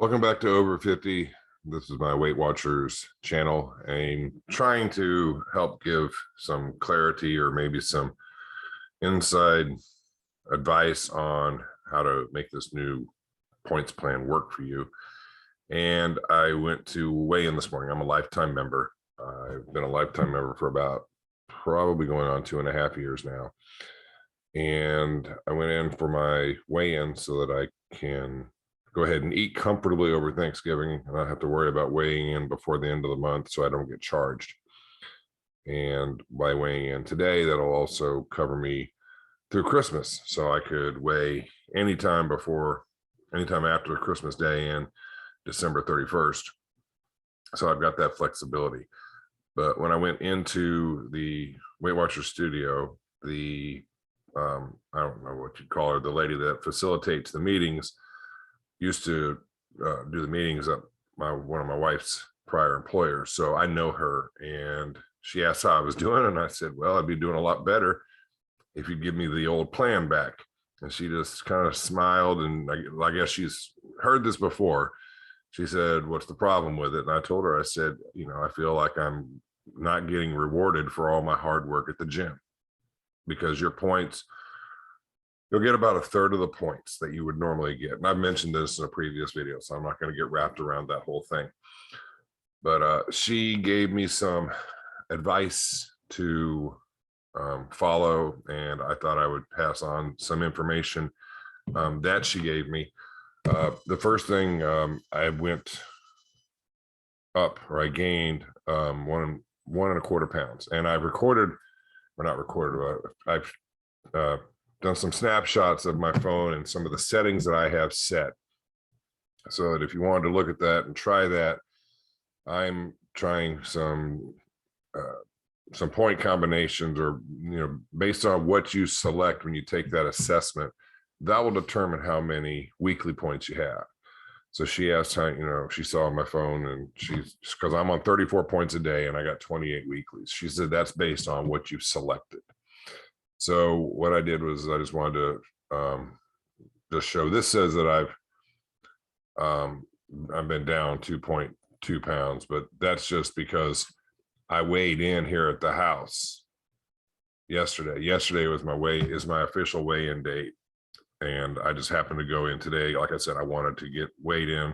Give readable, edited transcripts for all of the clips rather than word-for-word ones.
Welcome back to Over 50. This is my Weight Watchers channel. I'm trying to help give some clarity or maybe some inside advice on how to make this new points plan work for you. And I went to weigh in this morning. I'm a lifetime member. I've been a lifetime member for about probably going on 2.5 years now. And I went in for my weigh-in so that I can go ahead and eat comfortably over Thanksgiving and not have to worry about weighing in before the end of the month so I don't get charged. And by weighing in today, that'll also cover me through Christmas. So I could weigh anytime after Christmas Day and December 31st. So I've got that flexibility. But when I went into the Weight Watchers studio, I don't know what you'd call her, the lady that facilitates the meetings, used to do the meetings at one of my wife's prior employers. So I know her, and she asked how I was doing. And I said, well, I'd be doing a lot better if you'd give me the old plan back. And she just kind of smiled. And I guess she's heard this before. She said, what's the problem with it? And I told her, I said, I feel like I'm not getting rewarded for all my hard work at the gym, because your points, you'll get about 1/3 of the points that you would normally get. And I've mentioned this in a previous video, so I'm not going to get wrapped around that whole thing. But she gave me some advice to follow, and I thought I would pass on some information that she gave me. The first thing, I went up, or I gained 1.25 pounds, and I've done some snapshots of my phone and some of the settings that I have set, so that if you wanted to look at that and try that, I'm trying some point combinations, or based on what you select when you take that assessment, that will determine how many weekly points you have. So she asked how, she saw on my phone, and because I'm on 34 points a day and I got 28 weeklies. She said that's based on what you've selected. So what I did was I just wanted to just show. This says that I've been down 2.2 pounds, but that's just because I weighed in here at the house yesterday. Yesterday was my official weigh-in date, and I just happened to go in today. Like I said, I wanted to get weighed in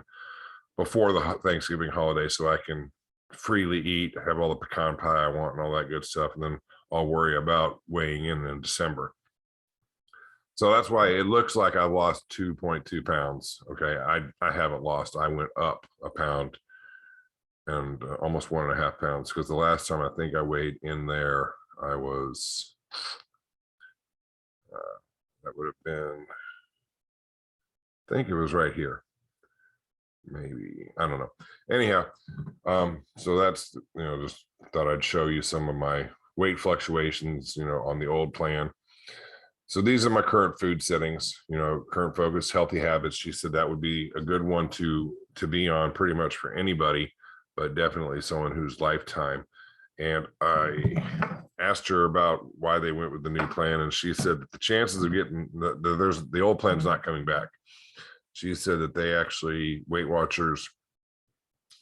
before the Thanksgiving holiday so I can freely eat, have all the pecan pie I want and all that good stuff, and then I'll worry about weighing in December. So that's why it looks like I've lost 2.2 pounds. Okay, I haven't lost. I went up a pound and almost 1.5 pounds, because the last time I think I weighed in there, I was, that would have been, I think it was right here. Maybe, I don't know. Anyhow, so that's, just thought I'd show you some of my weight fluctuations, on the old plan. So these are my current food settings, current focus, healthy habits. She said that would be a good one to be on pretty much for anybody, but definitely someone who's lifetime. And I asked her about why they went with the new plan, and she said that the chances of getting the old plan's not coming back. She said that they actually, Weight Watchers,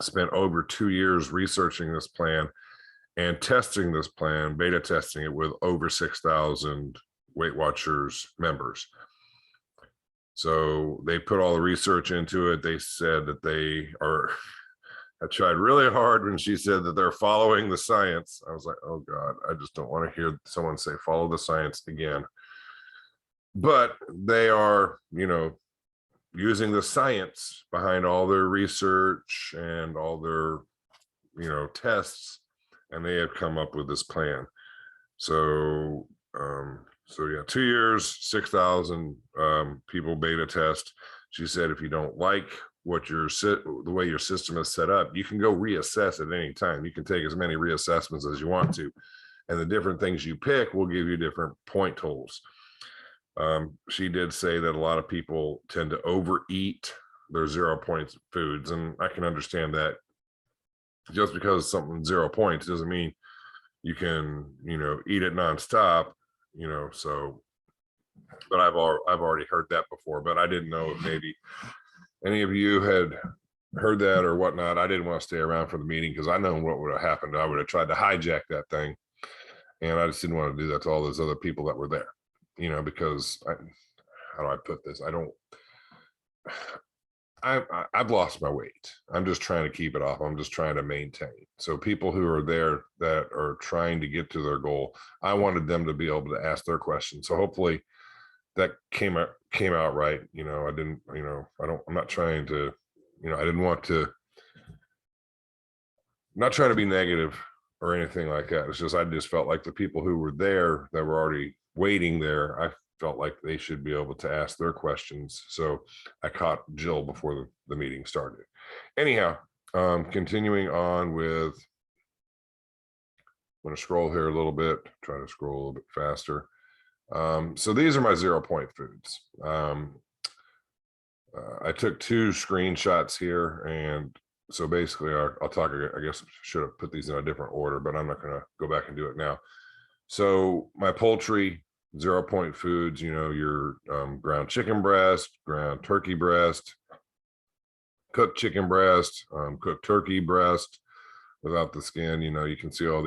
spent over 2 years researching this plan and testing this plan, beta testing it with over 6,000 Weight Watchers members. So they put all the research into it. They said that I tried really hard when she said that they're following the science. I was like, oh God, I just don't want to hear someone say follow the science again. But they are, using the science behind all their research and all their, tests, and they have come up with this plan. So, yeah, 2 years, 6,000 people beta test. She said, if you don't like the way your system is set up, you can go reassess at any time. You can take as many reassessments as you want to, and the different things you pick will give you different point totals. She did say that a lot of people tend to overeat their 0 points foods, and I can understand that. Just because something's 0 points doesn't mean you can, eat it nonstop, so, but I've already heard that before, but I didn't know if maybe any of you had heard that or whatnot, I didn't want to stay around for the meeting because I know what would have happened. I would have tried to hijack that thing, and I just didn't want to do that to all those other people that were there, because how do I put this? I've lost my weight. I'm just trying to keep it off. I'm just trying to maintain. So people who are there that are trying to get to their goal, I wanted them to be able to ask their questions. So hopefully that came out right. I didn't, I'm not trying to, I didn't want to, I'm not trying to be negative or anything like that. It's just, I just felt like the people who were there that were already waiting there, I felt like they should be able to ask their questions. So I caught Jill before the meeting started. Anyhow, continuing on with, I'm going to scroll here a little bit, try to scroll a little bit faster. So these are my 0-point foods. I took 2 screenshots here, and so basically I'll talk, I guess I should have put these in a different order, but I'm not going to go back and do it now. So my poultry 0-point foods, your ground chicken breast, ground turkey breast, cooked chicken breast, cooked turkey breast without the skin. You can see all of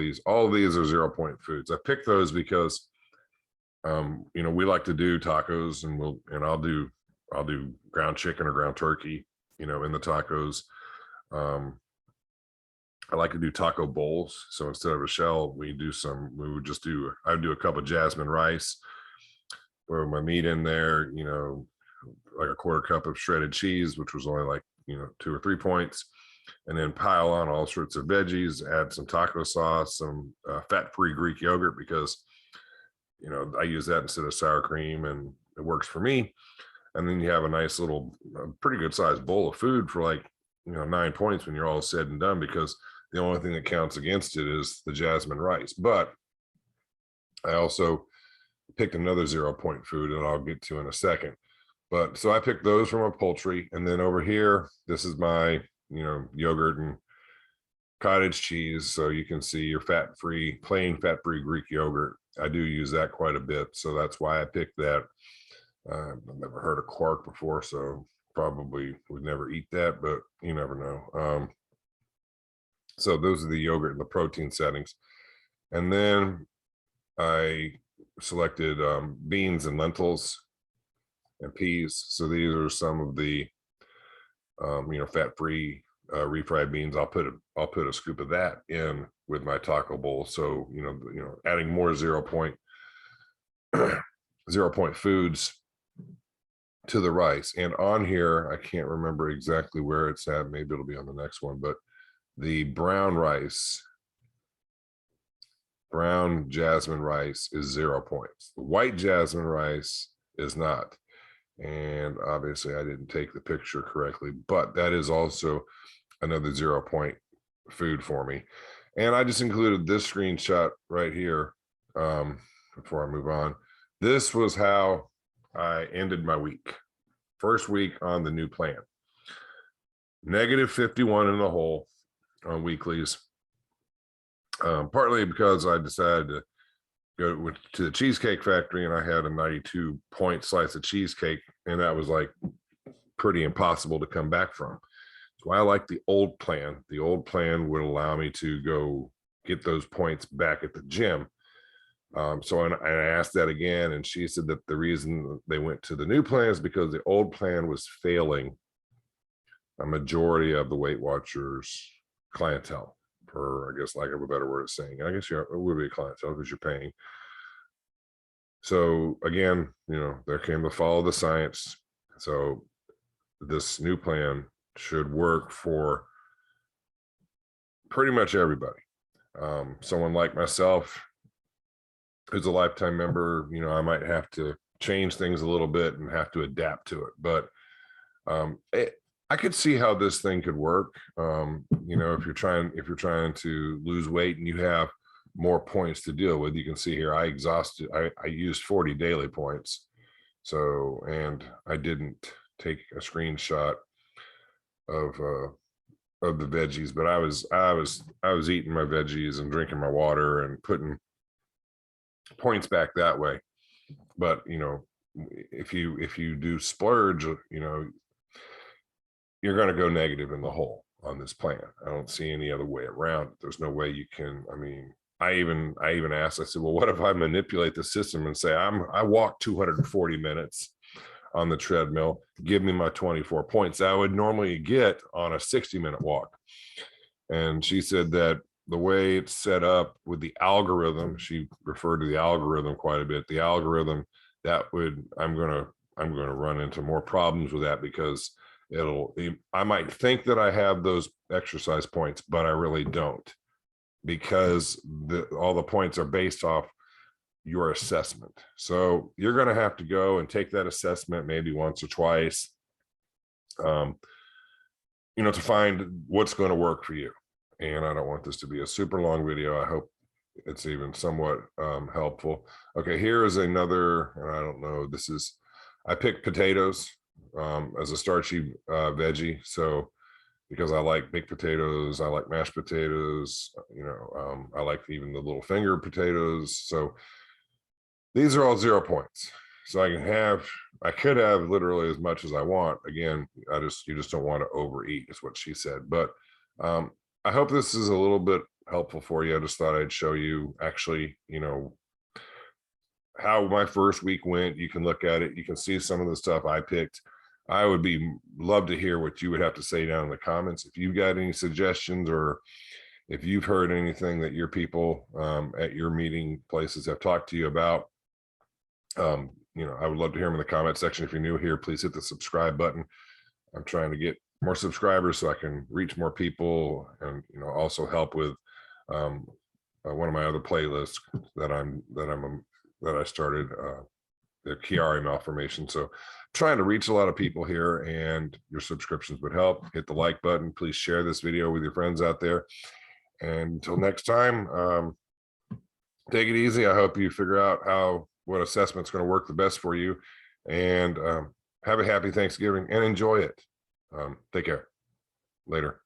these are 0-point foods. I picked those because we like to do tacos, and I'll do ground chicken or ground turkey, in the tacos. I like to do taco bowls. So instead of a shell, I'd do a cup of jasmine rice, throw my meat in there, like a 1/4 cup of shredded cheese, which was only like, 2 or 3 points, and then pile on all sorts of veggies, add some taco sauce, some fat-free Greek yogurt, because, I use that instead of sour cream, and it works for me. And then you have a nice little, pretty good sized bowl of food for like, 9 points when you're all said and done, because the only thing that counts against it is the jasmine rice. But I also picked another 0-point food that I'll get to in a second. But so I picked those from a poultry. And then over here, this is my, yogurt and cottage cheese. So you can see your plain fat-free Greek yogurt. I do use that quite a bit. So that's why I picked that. I've never heard of quark before, so probably would never eat that, but you never know. So those are the yogurt and the protein settings. And then I selected beans and lentils and peas. So these are some of the fat-free refried beans. I'll put a scoop of that in with my taco bowl. So adding more 0-point 0-point foods to the rice. And on here, I can't remember exactly where it's at. Maybe it'll be on the next one, but the brown jasmine rice is 0 points. The white jasmine rice is not. And obviously I didn't take the picture correctly, but that is also another 0-point food for me. And I just included this screenshot right here before I move on. This was how I ended my week. First week on the new plan. -51 in the hole on weeklies. Partly because I decided to go to the Cheesecake Factory, and I had a 92-point slice of cheesecake, and that was like pretty impossible to come back from. That's why I like the old plan. The old plan would allow me to go get those points back at the gym. So I asked that again, and she said that the reason they went to the new plan is because the old plan was failing a majority of the Weight Watchers clientele, for, I guess, lack of a better word of saying. I guess it would be a clientele because you're paying. So again, there came the follow the science. So this new plan should work for pretty much everybody. Someone like myself, who's a lifetime member, I might have to change things a little bit and have to adapt to it. But I could see how this thing could work. If you're trying to lose weight and you have more points to deal with, you can see here I used 40 daily points. So, and I didn't take a screenshot of the veggies, but I was eating my veggies and drinking my water and putting points back that way. But if you do splurge, you're going to go negative in the hole on this plan. I don't see any other way around it. There's no way you can. I mean, I even asked, I said, well, what if I manipulate the system and say I walk 240 minutes on the treadmill, give me my 24 points I would normally get on a 60-minute walk. And she said that the way it's set up with the algorithm, she referred to the algorithm quite a bit. The algorithm that would, I'm going to run into more problems with that, because I might think that I have those exercise points, but I really don't, because all the points are based off your assessment. So you're going to have to go and take that assessment maybe once or twice, to find what's going to work for you. And I don't want this to be a super long video. I hope it's even somewhat helpful. Okay, here is another, and I don't know, I picked potatoes as a starchy veggie. So because I like baked potatoes, I like mashed potatoes, I like even the little finger potatoes. So these are all 0 points. So I could have literally as much as I want. Again, you just don't want to overeat, is what she said. But I hope this is a little bit helpful for you. I just thought I'd show you actually, how my first week went. You can look at it. You can see some of the stuff I picked. I would love to hear what you would have to say down in the comments. If you've got any suggestions, or if you've heard anything that your people at your meeting places have talked to you about, I would love to hear them in the comment section. If you're new here, please hit the subscribe button. I'm trying to get more subscribers so I can reach more people, and also help with one of my other playlists that I started, the Chiari malformation. So trying to reach a lot of people here, and your subscriptions would help. Hit the like button. Please share this video with your friends out there. And until next time, take it easy. I hope you figure out what assessment's going to work the best for you, and have a happy Thanksgiving and enjoy it. Take care. Later.